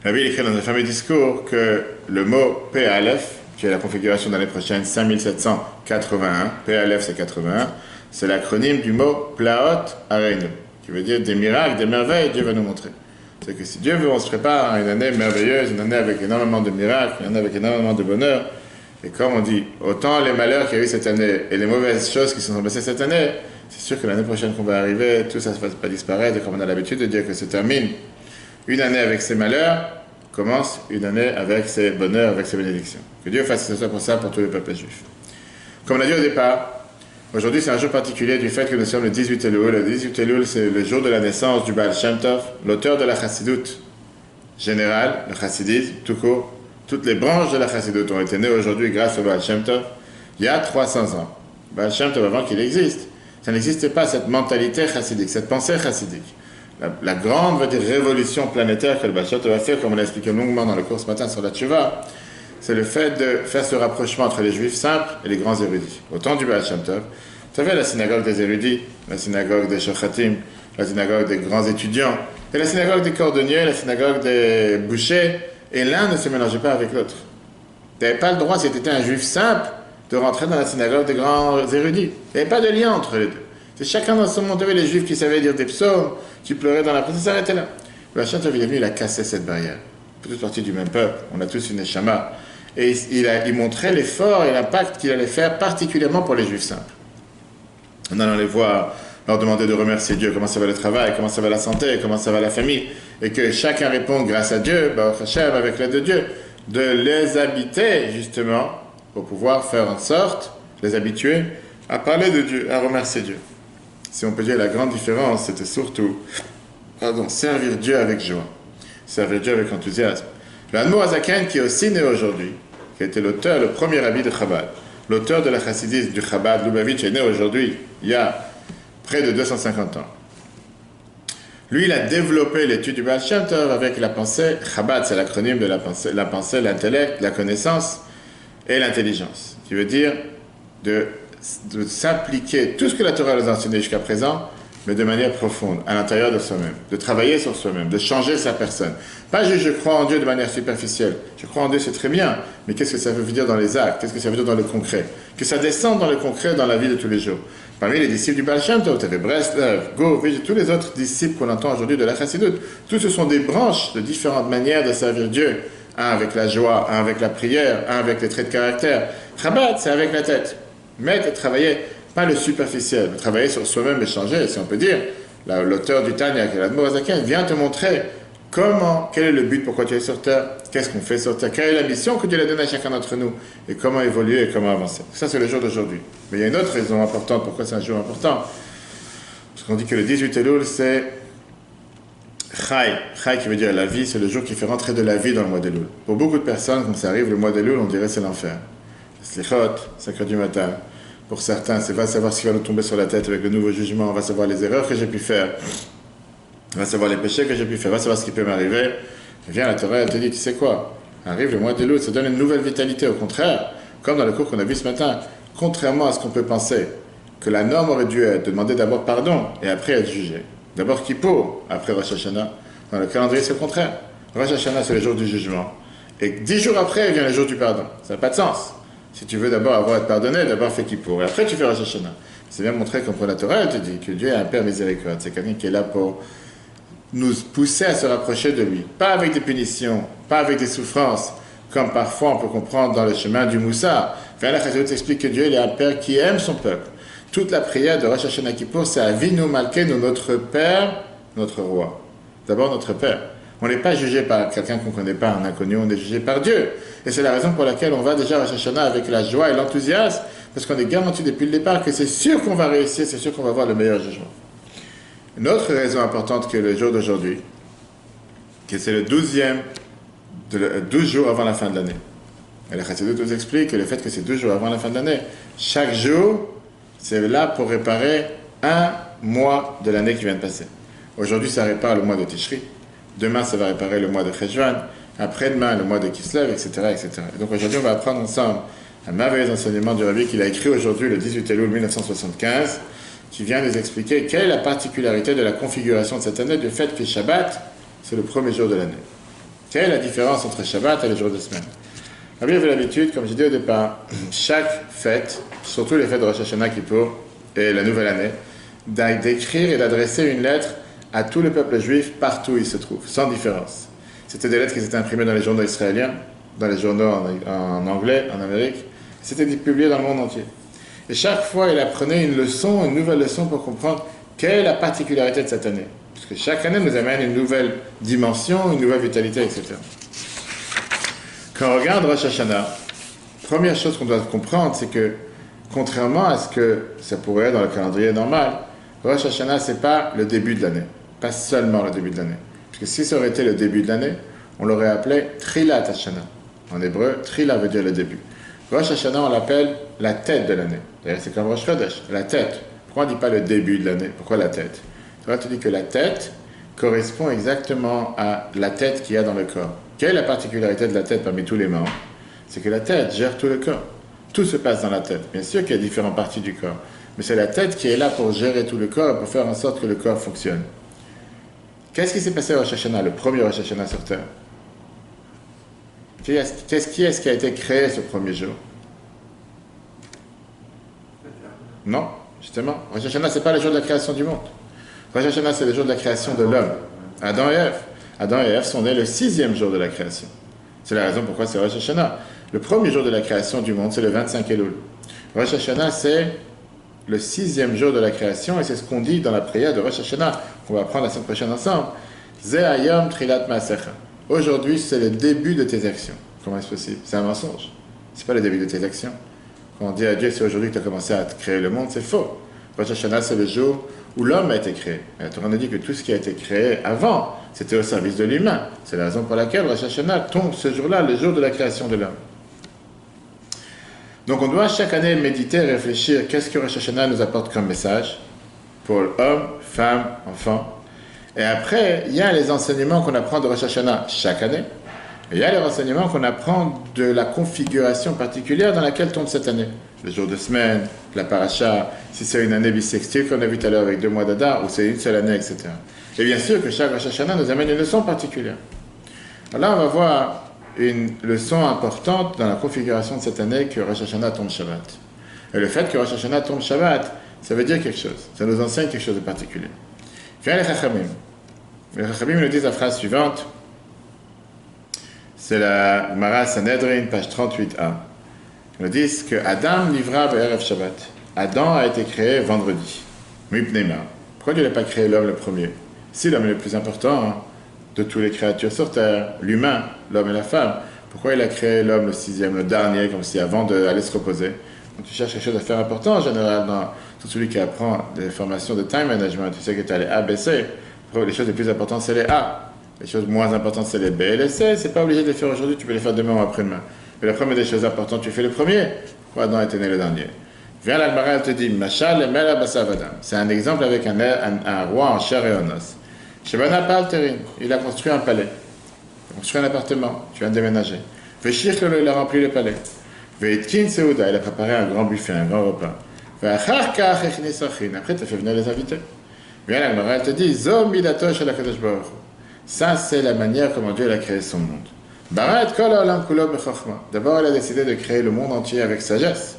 Rabbi écrit dans un fameux discours que le mot Pe, Aleph, qui est la configuration de l'année prochaine, 5781, Pe, Aleph c'est 81, c'est l'acronyme du mot Plaot Areinu, qui veut dire des miracles, des merveilles, Dieu va nous montrer. C'est que si Dieu veut, on se prépare à une année merveilleuse, une année avec énormément de miracles, une année avec énormément de bonheur. Et comme on dit, autant les malheurs qu'il y a eu cette année et les mauvaises choses qui sont passées cette année, c'est sûr que l'année prochaine qu'on va arriver, tout ça ne va pas disparaître. Et comme on a l'habitude de dire que se termine une année avec ses malheurs, commence une année avec ses bonheurs, avec ses bénédictions. Que Dieu fasse ça pour tous les peuples juifs. Comme on a dit au départ, aujourd'hui, c'est un jour particulier du fait que nous sommes le 18 Elul. Le 18 Elul, c'est le jour de la naissance du Baal Shem Tov, l'auteur de la Chassidoute générale, le Chassidisme, tout court. Toutes les branches de la Chassidoute ont été nées aujourd'hui grâce au Baal Shem Tov, il y a 300 ans. Baal Shem Tov, avant qu'il existe, ça n'existait pas, cette mentalité chassidique, cette pensée chassidique. La grande, révolution planétaire que le Baal Shem Tov a fait, comme on l'a expliqué longuement dans le cours ce matin sur la Teshuvah, c'est le fait de faire ce rapprochement entre les juifs simples et les grands érudits. Au temps du Baal Shem Tov, vous savez, la synagogue des érudits, la synagogue des shochatim, la synagogue des grands étudiants, et la synagogue des cordonniers, la synagogue des bouchers, et l'un ne se mélangeait pas avec l'autre. Tu n'avais pas le droit, si tu étais un juif simple, de rentrer dans la synagogue des grands érudits. Il n'y avait pas de lien entre les deux. C'est chacun dans son monde. Tu avais les juifs qui savaient dire des psaumes, qui pleuraient dans la prière, ça s'arrêtait là. Le Baal Shem Tov, il est venu, il a cassé cette barrière. On est tous partis du même peuple, on a tous une neshama. Et il montrait l'effort et l'impact qu'il allait faire, particulièrement pour les juifs simples. En allant les voir, leur demander de remercier Dieu, comment ça va le travail, comment ça va la santé, comment ça va la famille, et que chacun réponde grâce à Dieu, Baruch Hashem, avec l'aide de Dieu, de les habiter, justement, pour pouvoir faire en sorte, les habituer à parler de Dieu, à remercier Dieu. Si on peut dire la grande différence, c'était surtout, servir Dieu avec joie, servir Dieu avec enthousiasme. Le Admor Hazaken, qui est aussi né aujourd'hui, qui a été l'auteur, le premier rabbi de Chabad, l'auteur de la chassidisme du Chabad, Lubavitch, est né aujourd'hui, il y a près de 250 ans. Lui, il a développé l'étude du Baal Shem Tov avec la pensée. Chabad, c'est l'acronyme de la pensée, l'intellect, la connaissance et l'intelligence, qui veut dire de s'appliquer tout ce que la Torah nous a enseigné jusqu'à présent, mais de manière profonde, à l'intérieur de soi-même, de travailler sur soi-même, de changer sa personne. Pas juste je crois en Dieu de manière superficielle. Je crois en Dieu, c'est très bien, mais qu'est-ce que ça veut dire dans les actes? Qu'est-ce que ça veut dire dans le concret? Que ça descende dans le concret, dans la vie de tous les jours. Parmi les disciples du Baal Shem Tov, tu avais Breslev, Govich, tous les autres disciples qu'on entend aujourd'hui de la Chassidoute. Tous ce sont des branches de différentes manières de servir Dieu. Un avec la joie, un avec la prière, un avec les traits de caractère. Chabad, c'est avec la tête. Mettre et travailler, pas le superficiel, mais travailler sur soi-même et changer, si on peut dire. L'auteur du Tanya, qui est l'Admor Hazaken, vient te montrer quel est le but, pourquoi tu es sur terre, qu'est-ce qu'on fait sur terre, quelle est la mission que Dieu a donnée à chacun d'entre nous, et comment évoluer et comment avancer. Ça, c'est le jour d'aujourd'hui. Mais il y a une autre raison importante, pourquoi c'est un jour important. Parce qu'on dit que le 18 Elul, c'est Chai. Chai qui veut dire la vie, c'est le jour qui fait rentrer de la vie dans le mois d'Elul. Pour beaucoup de personnes, quand ça arrive, le mois d'Elul, on dirait c'est l'enfer. Slichot, 5 heures du matin. Pour certains, c'est va savoir ce qui va nous tomber sur la tête avec le nouveau jugement, on va savoir les erreurs que j'ai pu faire, on va savoir les péchés que j'ai pu faire, on va savoir ce qui peut m'arriver. Et viens, la Torah, elle te dit, tu sais quoi? Arrive le mois d'Elul, ça donne une nouvelle vitalité. Au contraire, comme dans le cours qu'on a vu ce matin, contrairement à ce qu'on peut penser, que la norme aurait dû être de demander d'abord pardon et après être jugé. D'abord Kippour, après Rosh Hashanah. Dans le calendrier, c'est le contraire. Rosh Hashanah, c'est le jour du jugement. Et 10 jours après, vient le jour du pardon. Ça n'a pas de sens. Si tu veux d'abord avoir été pardonné, d'abord fais Kippour. Et après, tu fais Rosh Hashanah. C'est bien montré comme pour la Torah, elle te dit que Dieu est un Père miséricordieux. C'est quelqu'un qui est là pour nous pousser à se rapprocher de lui. Pas avec des punitions, pas avec des souffrances, comme parfois on peut comprendre dans le chemin du Moussa. La Chassidut explique que Dieu il est un Père qui aime son peuple. Toute la prière de Rosh Hashanah Kippour, c'est Avinu Malkeinu, notre Père, notre Roi. D'abord notre Père. On n'est pas jugé par quelqu'un qu'on ne connaît pas, un inconnu, on est jugé par Dieu. Et c'est la raison pour laquelle on va déjà à Rosh Hashanah avec la joie et l'enthousiasme, parce qu'on est garanti depuis le départ que c'est sûr qu'on va réussir, c'est sûr qu'on va avoir le meilleur jugement. Une autre raison importante que le jour d'aujourd'hui, que c'est le 12 jours avant la fin de l'année. Et la Chassidut nous explique que le fait que c'est 12 jours avant la fin de l'année, chaque jour, c'est là pour réparer un mois de l'année qui vient de passer. Aujourd'hui, ça répare le mois de Tishri. Demain, ça va réparer le mois de Cheshvan. Après-demain, le mois de Kislev, etc., etc. Et donc aujourd'hui, on va apprendre ensemble un merveilleux enseignement du Rabbi qu'il a écrit aujourd'hui, le 18 Elul 1975, qui vient nous expliquer quelle est la particularité de la configuration de cette année, du fait que Shabbat, c'est le premier jour de l'année. Quelle est la différence entre Shabbat et les jours de semaine? Rabbi avait l'habitude, comme j'ai dit au départ, chaque fête, surtout les fêtes de Rosh Hashanah, Kippour et la nouvelle année, d'écrire et d'adresser une lettre à tout le peuple juif partout où il se trouve, sans différence. C'était des lettres qui étaient imprimées dans les journaux israéliens, dans les journaux en anglais, en Amérique. C'était publié dans le monde entier. Et chaque fois, il apprenait une leçon, une nouvelle leçon pour comprendre quelle est la particularité de cette année. Parce que chaque année nous amène une nouvelle dimension, une nouvelle vitalité, etc. Quand on regarde Rosh Hashanah, première chose qu'on doit comprendre, c'est que, contrairement à ce que ça pourrait être dans le calendrier normal, Rosh Hashanah, ce n'est pas le début de l'année. Pas seulement le début de l'année. Parce que si ça aurait été le début de l'année, on l'aurait appelé Trilat Hashanah. En hébreu, Trila veut dire le début. Rosh Hashanah, on l'appelle la tête de l'année. D'ailleurs, c'est comme Rosh Chodesh, la tête. Pourquoi on ne dit pas le début de l'année? Pourquoi la tête? Tu dis que la tête correspond exactement à la tête qu'il y a dans le corps. Quelle est la particularité de la tête parmi tous les membres? C'est que la tête gère tout le corps. Tout se passe dans la tête. Bien sûr qu'il y a différentes parties du corps. Mais c'est la tête qui est là pour gérer tout le corps, pour faire en sorte que le corps fonctionne. Qu'est-ce qui s'est passé à Rosh Hashanah, le premier Rosh Hashanah sur Terre? Qui est-ce qui a été créé ce premier jour? Non, justement. Rosh Hashanah, ce n'est pas le jour de la création du monde. Rosh Hashanah, c'est le jour de la création de l'homme. Adam et Ève. Adam et Ève sont nés le 6e jour de la création. C'est la raison pourquoi c'est Rosh Hashanah. Le premier jour de la création du monde, c'est le 25 Elul. Rosh Hashanah, c'est le 6e jour de la création, et c'est ce qu'on dit dans la prière de Rosh Hashanah, qu'on va apprendre la semaine prochaine ensemble. Ze hayom trilat maasecha. Aujourd'hui, c'est le début de tes actions. Comment est-ce possible? C'est un mensonge. C'est pas le début de tes actions. Quand on dit à Dieu, c'est aujourd'hui que tu as commencé à créer le monde, c'est faux. Rosh Hashanah, c'est le jour où l'homme a été créé. Et la Torah nous dit que tout ce qui a été créé avant, c'était au service de l'humain. C'est la raison pour laquelle Rosh Hashanah tombe ce jour-là, le jour de la création de l'homme. Donc on doit chaque année méditer, réfléchir, qu'est-ce que Rosh Hashanah nous apporte comme message pour l'homme, femme, enfant. Et après, il y a les enseignements qu'on apprend de Rosh Hashanah chaque année. Et il y a les renseignements qu'on apprend de la configuration particulière dans laquelle tombe cette année. Le jour de semaine, la paracha, si c'est une année bissextile qu'on a vu tout à l'heure avec 2 mois d'Adar, ou c'est une seule année, etc. Et bien sûr que chaque Rosh Hashanah nous amène une leçon particulière. Alors là, on va voir une leçon importante dans la configuration de cette année que Rosh Hashanah tombe Shabbat. Et le fait que Rosh Hashanah tombe Shabbat, ça veut dire quelque chose. Ça nous enseigne quelque chose de particulier. Viens les Chachamim. Les Chachamim nous disent la phrase suivante. C'est la Gemara Sanhedrin, page 38a. Ils nous disent que Adam livra be'erev Shabbat. Adam a été créé vendredi. Mipnema. Pourquoi Dieu n'a pas créé l'homme le premier? Si l'homme est le plus important de toutes les créatures sur terre, l'humain, l'homme et la femme, pourquoi il a créé l'homme le 6e, le dernier, comme si avant d'aller se reposer? Donc tu cherches quelque chose à faire important en général dans tout celui qui apprend des formations de time management. Tu sais que tu as les A, B, C. Les choses les plus importantes, c'est les A. Les choses moins importantes, c'est les B et les C. C'est pas obligé de les faire aujourd'hui, tu peux les faire demain ou après-demain. Mais la première des choses importantes, tu fais le premier. Pourquoi Adam était né le dernier? Viens l'Almara, elle te dit, Machal et Mela Bassav Adam. C'est un exemple avec un roi en chair et en os. Shebana Palterin, il a construit un palais. Il a construit un appartement, tu viens de déménager. Veshir, il a rempli le palais. Veitkin Seuda, il a préparé un grand buffet, un grand repas. Après, tu as fait venir les invités. Viens l'Almara, elle te dit, Zom Midato Shel HaKadosh Baruch Hu. Ça, c'est la manière comment Dieu a créé son monde. Barat Kol Haolam Kulo Bechachma. D'abord, il a décidé de créer le monde entier avec sagesse.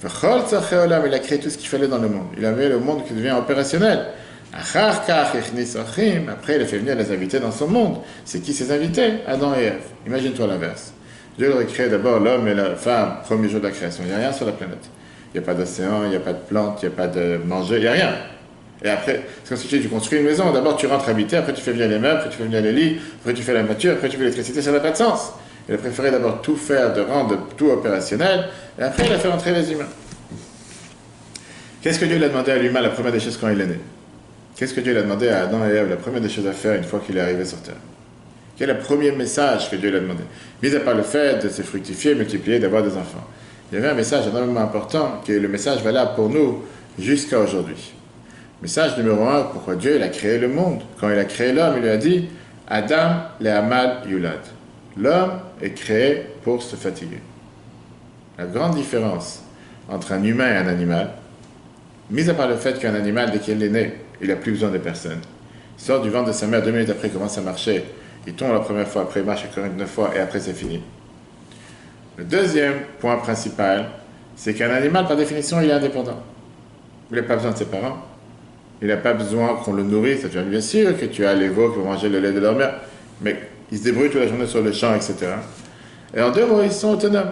Vechol Tzarchei Olam, il a créé tout ce qu'il fallait dans le monde. Il a mis le monde qui devient opérationnel. Achar Kach Echnis Achim. Après, il a fait venir les invités dans son monde. C'est qui ces invités? Adam et Ève. Imagine-toi l'inverse. Dieu aurait créé d'abord l'homme et la femme, premier jour de la création. Il n'y a rien sur la planète. Il n'y a pas d'océan, il n'y a pas de plantes, il n'y a pas de manger, il n'y a rien. Et après, c'est comme si tu construis une maison. D'abord, tu rentres habiter, après tu fais venir les meubles, après tu fais venir les lits, après tu fais la voiture, après tu fais l'électricité, ça n'a pas de sens. Il a préféré d'abord tout faire, de rendre tout opérationnel, et après il a fait rentrer les humains. Qu'est-ce que Dieu lui a demandé à l'humain la première des choses quand il est né? Qu'est-ce que Dieu lui a demandé à Adam et Ève la première des choses à faire une fois qu'il est arrivé sur terre? Quel est le premier message que Dieu lui a demandé? Mis à part le fait de se fructifier, multiplier, d'avoir des enfants. Il y avait un message énormément important, qui est le message valable pour nous jusqu'à aujourd'hui. Message numéro 1, pourquoi Dieu il a créé le monde. Quand il a créé l'homme, il lui a dit Adam le'amal yulad. L'homme est créé pour se fatiguer. La grande différence entre un humain et un animal, mis à part le fait qu'un animal, dès qu'il est né, il n'a plus besoin de personne. Il sort du ventre de sa mère 2 minutes après, il commence à marcher. Il tombe la première fois, après il marche encore 9 fois, et après c'est fini. Le deuxième point principal, c'est qu'un animal, par définition, il est indépendant. Il n'a pas besoin de ses parents. Il n'a pas besoin qu'on le nourrisse. Bien sûr que tu as les veaux qui vont manger le lait de leur mère, mais ils se débrouillent toute la journée sur le champ, etc. Et en 2 mots, ils sont autonomes.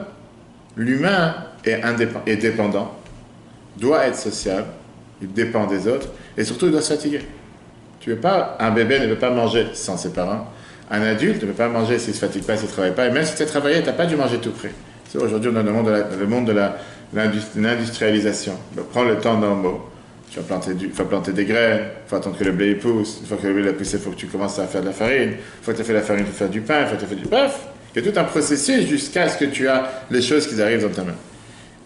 L'humain est dépendant, doit être sociable, il dépend des autres, et surtout il doit se fatiguer. Un bébé ne peut pas manger sans ses parents. Un adulte ne peut pas manger s'il ne se fatigue pas, s'il ne travaille pas. Et même si tu as travaillé, tu n'as pas dû manger tout près. Aujourd'hui, on est dans le monde de l'industrialisation. Prends le temps normaux. Tu vas planter des graines, il faut attendre que le blé pousse. Une fois que le blé a poussé, il faut que tu commences à faire de la farine. Une fois que tu as fait la farine, il faut faire du pain. Une fois que tu as fait du bref, il y a tout un processus jusqu'à ce que tu as les choses qui arrivent dans ta main.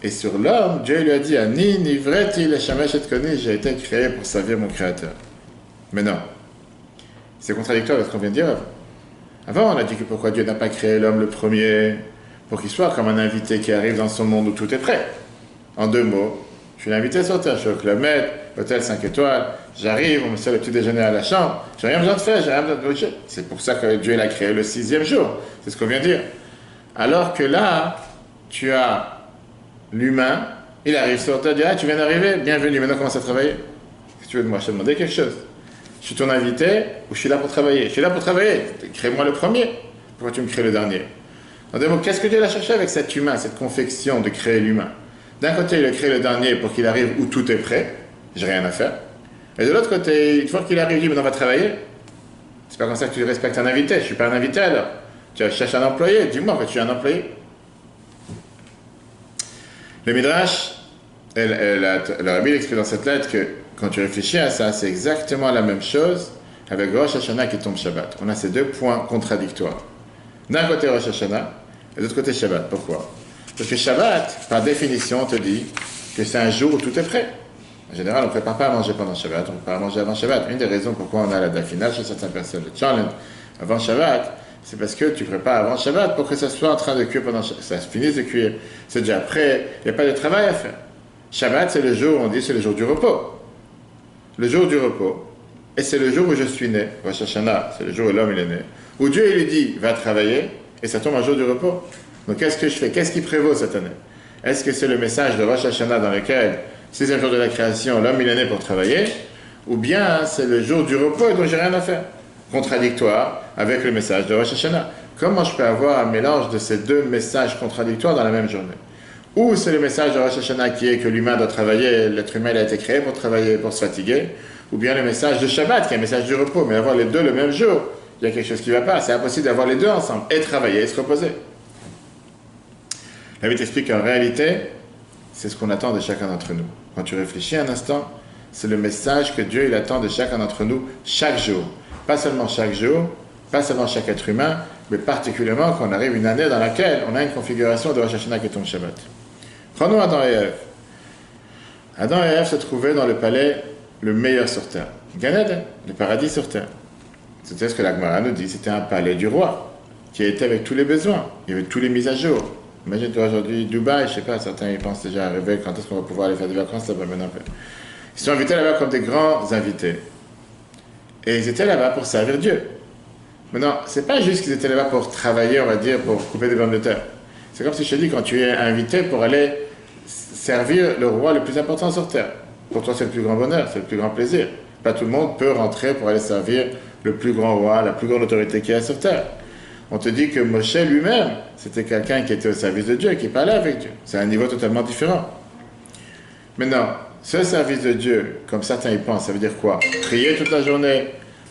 Et sur l'homme, Dieu lui a dit Ani nivreti leshamesh et koni, j'ai été créé pour servir mon Créateur. Mais non, c'est contradictoire avec ce qu'on vient de dire avant. Avant, on a dit que pourquoi Dieu n'a pas créé l'homme le premier, pour qu'il soit comme un invité qui arrive dans son monde où tout est prêt. En 2 mots, je suis l'invité sur terre, je suis au Club Med, hôtel 5 étoiles, j'arrive, on me sert le petit déjeuner à la chambre, j'ai rien besoin de faire, j'ai rien besoin de bouger. C'est pour ça que Dieu l'a créé le 6e jour, c'est ce qu'on vient de dire. Alors que là, tu as l'humain, il arrive sur terre, il dit tu viens d'arriver, bienvenue, maintenant commence à travailler. Si tu veux de moi, je te demander quelque chose. Je suis ton invité ou je suis là pour travailler? Je suis là pour travailler, crée-moi le premier, pourquoi tu me crées le dernier? En 2 mots, qu'est-ce que Dieu a cherché avec cet humain, cette confection de créer l'humain? D'un côté, il a créé le dernier pour qu'il arrive où tout est prêt, j'ai rien à faire. Et de l'autre côté, une fois qu'il arrive, il dit, maintenant on va travailler. C'est pas comme ça que tu respectes un invité, je suis pas un invité alors. Tu cherches un employé, dis-moi que tu es un employé. Le Midrash, le Rabbi explique dans cette lettre que quand tu réfléchis à ça, c'est exactement la même chose avec Rosh Hashanah qui tombe Shabbat. On a ces 2 points contradictoires. D'un côté Rosh Hashanah, et de l'autre côté Shabbat. Pourquoi? Parce que Shabbat, par définition, on te dit que c'est un jour où tout est prêt. En général, on ne prépare pas à manger pendant Shabbat, on prépare à manger avant Shabbat. Une des raisons pourquoi on a la dafina chez certaines personnes, le challenge avant Shabbat, c'est parce que tu prépares avant Shabbat pour que ça soit en train de cuire pendant Shabbat. Ça finisse de cuire, c'est déjà prêt, il n'y a pas de travail à faire. Shabbat, c'est le jour, on dit, c'est le jour du repos. Le jour du repos. Et c'est le jour où je suis né. Rosh Hashanah, c'est le jour où l'homme il est né. Où Dieu il lui dit, va travailler, et ça tombe un jour du repos. Donc qu'est-ce que je fais? Qu'est-ce qui prévaut cette année? Est-ce que c'est le message de Rosh Hashanah dans lequel, 6e jour de la création, l'homme il est né pour travailler? Ou bien c'est le jour du repos et donc j'ai rien à faire? Contradictoire avec le message de Rosh Hashanah. Comment je peux avoir un mélange de ces 2 messages contradictoires dans la même journée? Ou c'est le message de Rosh Hashanah qui est que l'humain doit travailler, l'être humain il a été créé pour travailler, pour se fatiguer, ou bien le message de Shabbat qui est un message du repos, mais avoir les 2 le même jour, il y a quelque chose qui ne va pas, c'est impossible d'avoir les 2 ensemble, et travailler et se reposer. La Bible explique qu'en réalité, c'est ce qu'on attend de chacun d'entre nous. Quand tu réfléchis un instant, c'est le message que Dieu il attend de chacun d'entre nous chaque jour. Pas seulement chaque jour, pas seulement chaque être humain, mais particulièrement quand on arrive une année dans laquelle on a une configuration de Rosh Hashanah qui tombe Shabbat. Prenons Adam et Ève. Adam et Ève se trouvaient dans le palais le meilleur sur terre. Gan Eden, le paradis sur terre. C'était ce que la Gemara nous dit, c'était un palais du roi, qui était avec tous les besoins, il y avait tous les mises à jour. Imagine-toi aujourd'hui, Dubaï, je sais pas, certains ils pensent déjà arriver, quand est-ce qu'on va pouvoir aller faire des vacances là-bas maintenant. Ils sont invités là-bas comme des grands invités. Et ils étaient là-bas pour servir Dieu. Maintenant, c'est pas juste qu'ils étaient là-bas pour travailler, on va dire, pour couper des pommes de terre. C'est comme si je te dis, quand tu es invité pour aller servir le roi le plus important sur terre. Pour toi, c'est le plus grand bonheur, c'est le plus grand plaisir. Pas tout le monde peut rentrer pour aller servir le plus grand roi, la plus grande autorité qu'il y a sur terre. On te dit que Moshe lui-même, c'était quelqu'un qui était au service de Dieu, qui parlait avec Dieu. C'est un niveau totalement différent. Maintenant, ce service de Dieu, comme certains y pensent, ça veut dire quoi? Prier toute la journée,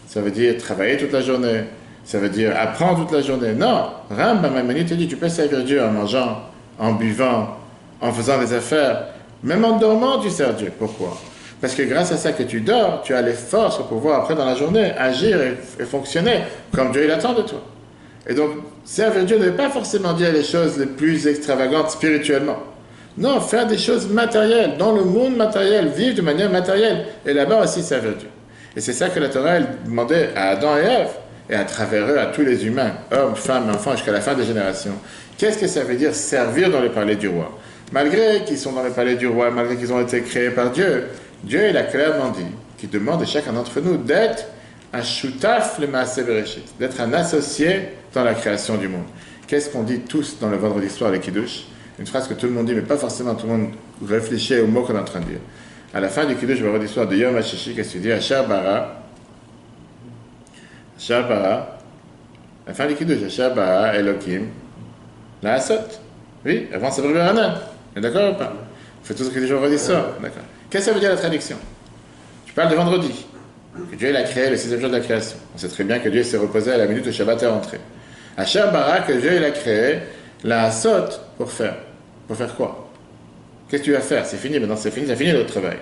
ça veut dire travailler toute la journée, ça veut dire apprendre toute la journée. Non, Rambam Maimonides te dit, tu peux servir Dieu en mangeant, en buvant, en faisant des affaires, même en dormant, tu sers Dieu. Pourquoi? Parce que grâce à ça que tu dors, tu as les forces pour pouvoir après dans la journée agir et fonctionner comme Dieu il attend de toi. Et donc, servir Dieu ne veut pas forcément dire les choses les plus extravagantes spirituellement. Non, faire des choses matérielles, dans le monde matériel, vivre de manière matérielle, et là-bas aussi servir Dieu. Et c'est ça que la Torah elle demandait à Adam et Ève, et à travers eux, à tous les humains, hommes, femmes, enfants, jusqu'à la fin des générations. Qu'est-ce que ça veut dire servir dans le palais du roi? Malgré qu'ils sont dans le palais du roi, malgré qu'ils ont été créés par Dieu, Dieu il a clairement dit qu'il demande à chacun d'entre nous d'être un shutaf le maaseh bereshit, d'être un associé dans la création du monde. Qu'est-ce qu'on dit tous dans le vendredi soir, le kiddush? Une phrase que tout le monde dit, mais pas forcément tout le monde réfléchit aux mots qu'on est en train de dire. À la fin du kiddush, le vendredi soir de Yom HaShishi, qu'est-ce que tu dis? Asher bara, à la fin du kiddush, Asher bara Elokim, la asot. Oui, avant ça brûle Hanan. Mais d'accord ou pas? On fait tout ce que les vendredi soir. D'accord. Qu'est-ce que ça veut dire la traduction? Tu parles de vendredi. Que Dieu il a créé le 6e jour de la création. On sait très bien que Dieu s'est reposé à la minute où Shabbat est rentré. Asher bara, que Dieu il a créé la asot pour faire. Pour faire quoi? Qu'est-ce que tu vas faire? C'est fini, maintenant c'est fini, ça fini notre travail.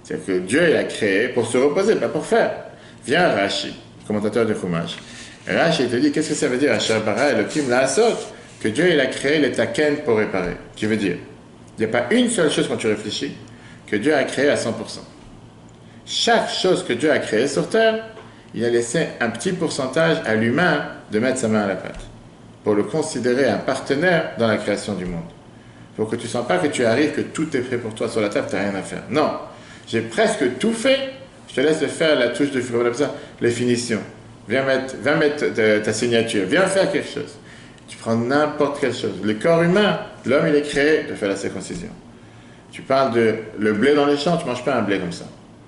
C'est-à-dire que Dieu il a créé pour se reposer, pas pour faire. Viens Rashi, commentateur de Chumash. Rashi il te dit, qu'est-ce que ça veut dire Asher bara Elokim la asot? Que Dieu il a créé les taken pour réparer. Qui veut dire, il n'y a pas une seule chose quand tu réfléchis que Dieu a créé à 100%. Chaque chose que Dieu a créée sur terre, il a laissé un petit pourcentage à l'humain de mettre sa main à la pâte, pour le considérer un partenaire dans la création du monde. Pour que tu ne sens pas que tu arrives, que tout est prêt pour toi sur la table, tu n'as rien à faire. Non, j'ai presque tout fait, je te laisse faire la touche de les finitions. Viens mettre ta signature, viens faire quelque chose. Tu prends n'importe quelle chose. Le corps humain, l'homme il est créé de faire la circoncision. Tu parles de le blé dans les champs, tu ne manges pas un blé comme ça.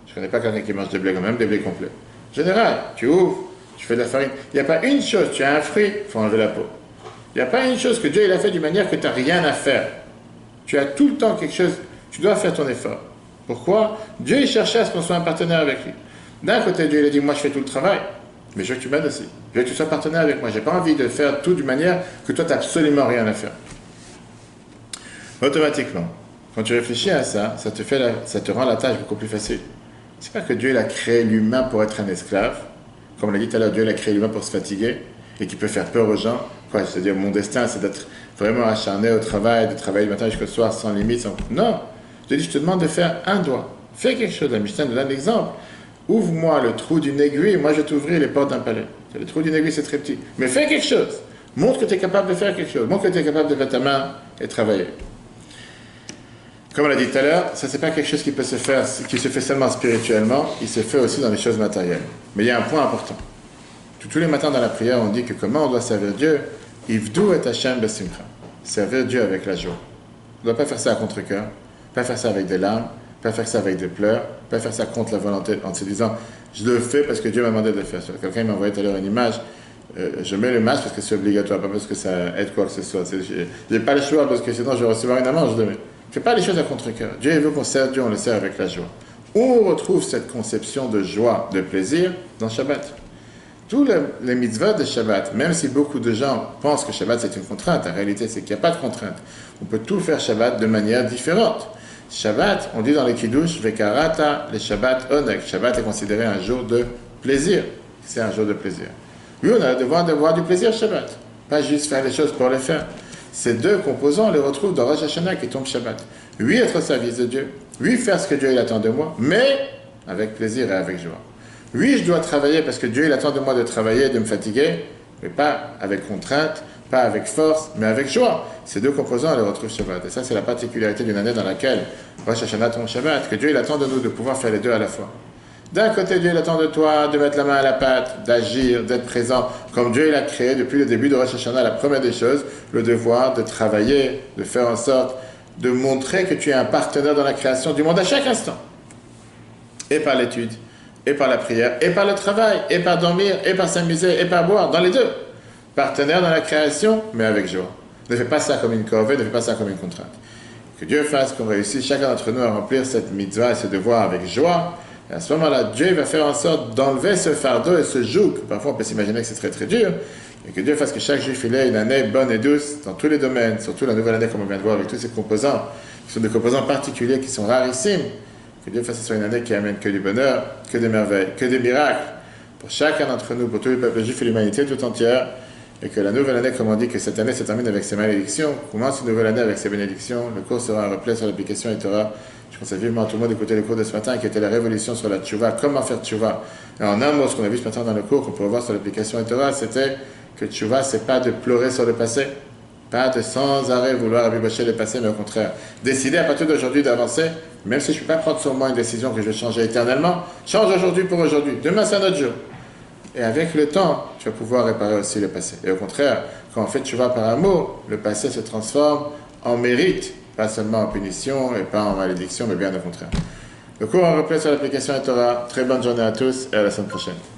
Je ne connais pas quelqu'un qui mange des blés comme même des blés complets. En général, tu ouvres, tu fais de la farine. Il n'y a pas une chose, tu as un fruit, il faut enlever la peau. Il n'y a pas une chose que Dieu il a fait d'une manière que tu n'as rien à faire. Tu as tout le temps quelque chose, tu dois faire ton effort. Pourquoi? Dieu il cherchait à ce qu'on soit un partenaire avec lui. D'un côté, Dieu il a dit, moi je fais tout le travail, mais je veux que tu m'aides aussi. Je veux que tu sois partenaire avec moi. Je n'ai pas envie de faire tout d'une manière que toi tu n'as absolument rien à faire. Automatiquement, quand tu réfléchis à ça, ça te rend la tâche beaucoup plus facile. C'est pas que Dieu il a créé l'humain pour être un esclave. Comme on l'a dit tout à l'heure, Dieu il a créé l'humain pour se fatiguer et qui peut faire peur aux gens. Quoi, c'est-à-dire mon destin c'est d'être vraiment acharné au travail, de travailler du matin jusqu'au soir sans limite. Non, Dieu dit je te demande de faire un doigt. Fais quelque chose. La Mishnah nous donne l'exemple. Ouvre-moi le trou d'une aiguille, moi je vais t'ouvrir les portes d'un palais. Le trou d'une aiguille c'est très petit. Mais fais quelque chose. Montre que tu es capable de faire quelque chose. Montre que tu es capable de mettre ta main et travailler. Comme on l'a dit tout à l'heure, ça c'est pas quelque chose qui peut se faire, qui se fait seulement spirituellement, il se fait aussi dans les choses matérielles. Mais il y a un point important. Tous les matins dans la prière, on dit que comment on doit servir Dieu, Ivdu et Hashem besimcha. Servir Dieu avec la joie. On ne doit pas faire ça à contre-cœur, pas faire ça avec des larmes, pas faire ça avec des pleurs, pas faire ça contre la volonté, en se disant je le fais parce que Dieu m'a demandé de le faire. Quelqu'un m'a envoyé tout à l'heure une image. Je mets le masque parce que c'est obligatoire, pas parce que ça aide quoi que ce soit. Je n'ai pas le choix parce que sinon je vais recevoir une amende, je le mets. Ne fais pas les choses à contre-cœur. Dieu veut qu'on sert Dieu, on le sert avec la joie. On retrouve cette conception de joie, de plaisir dans Shabbat. Tous les mitzvahs de Shabbat, même si beaucoup de gens pensent que Shabbat c'est une contrainte, la réalité c'est qu'il n'y a pas de contrainte. On peut tout faire Shabbat de manière différente. Shabbat, on dit dans les Kiddush, Vekarata, les Shabbat Onek. Shabbat est considéré un jour de plaisir. C'est un jour de plaisir. Oui, on a le devoir d'avoir du plaisir Shabbat. Pas juste faire les choses pour les faire. Ces deux composants, on les retrouve dans Rosh Hashanah qui tombe Shabbat. Oui, être au service de Dieu. Oui, faire ce que Dieu il attend de moi, mais avec plaisir et avec joie. Oui, je dois travailler parce que Dieu il attend de moi de travailler, de me fatiguer, mais pas avec contrainte, pas avec force, mais avec joie. Ces deux composants, on les retrouve Shabbat. Et ça, c'est la particularité d'une année dans laquelle Rosh Hashanah tombe Shabbat, que Dieu il attend de nous de pouvoir faire les deux à la fois. D'un côté, Dieu il attend de toi de mettre la main à la pâte, d'agir, d'être présent, comme Dieu il a créé depuis le début de Rosh Hashanah, la première des choses, le devoir de travailler, de faire en sorte de montrer que tu es un partenaire dans la création du monde à chaque instant. Et par l'étude, et par la prière, et par le travail, et par dormir, et par s'amuser, et par boire, dans les deux. Partenaire dans la création, mais avec joie. Ne fais pas ça comme une corvée, ne fais pas ça comme une contrainte. Que Dieu fasse qu'on réussisse chacun d'entre nous à remplir cette mitzvah et ce devoir avec joie. Et à ce moment-là, Dieu va faire en sorte d'enlever ce fardeau et ce joug. Parfois, on peut s'imaginer que c'est très très dur. Et que Dieu fasse que chaque juif ait une année bonne et douce dans tous les domaines, surtout la nouvelle année comme on vient de voir avec tous ces composants, qui sont des composants particuliers, qui sont rarissimes. Que Dieu fasse que ce soit une année qui amène que du bonheur, que des merveilles, que des miracles pour chacun d'entre nous, pour tous les peuples juifs et l'humanité tout entière. Et que la nouvelle année, comme on dit, que cette année se termine avec ses malédictions, commence une nouvelle année avec ses bénédictions. Le cours sera un replay sur l'application Torah. Je conseille vivement à tout le monde d'écouter le cours de ce matin qui était la révolution sur la tchouva, comment faire tchouva. Et en un mot, ce qu'on a vu ce matin dans le cours, qu'on peut voir sur l'application Torah, c'était que tchouva, c'est pas de pleurer sur le passé, pas de sans arrêt vouloir abibocher le passé, mais au contraire, décider à partir d'aujourd'hui d'avancer, même si je ne peux pas prendre sur moi une décision que je vais changer éternellement, change aujourd'hui pour aujourd'hui. Demain, c'est un autre jour. Et avec le temps, tu vas pouvoir réparer aussi le passé. Et au contraire, quand on fait tchouva par amour, le passé se transforme en mérite, pas seulement en punition et pas en malédiction, mais bien au contraire. Le cours en replay sur l'application Torah. Très bonne journée à tous et à la semaine prochaine.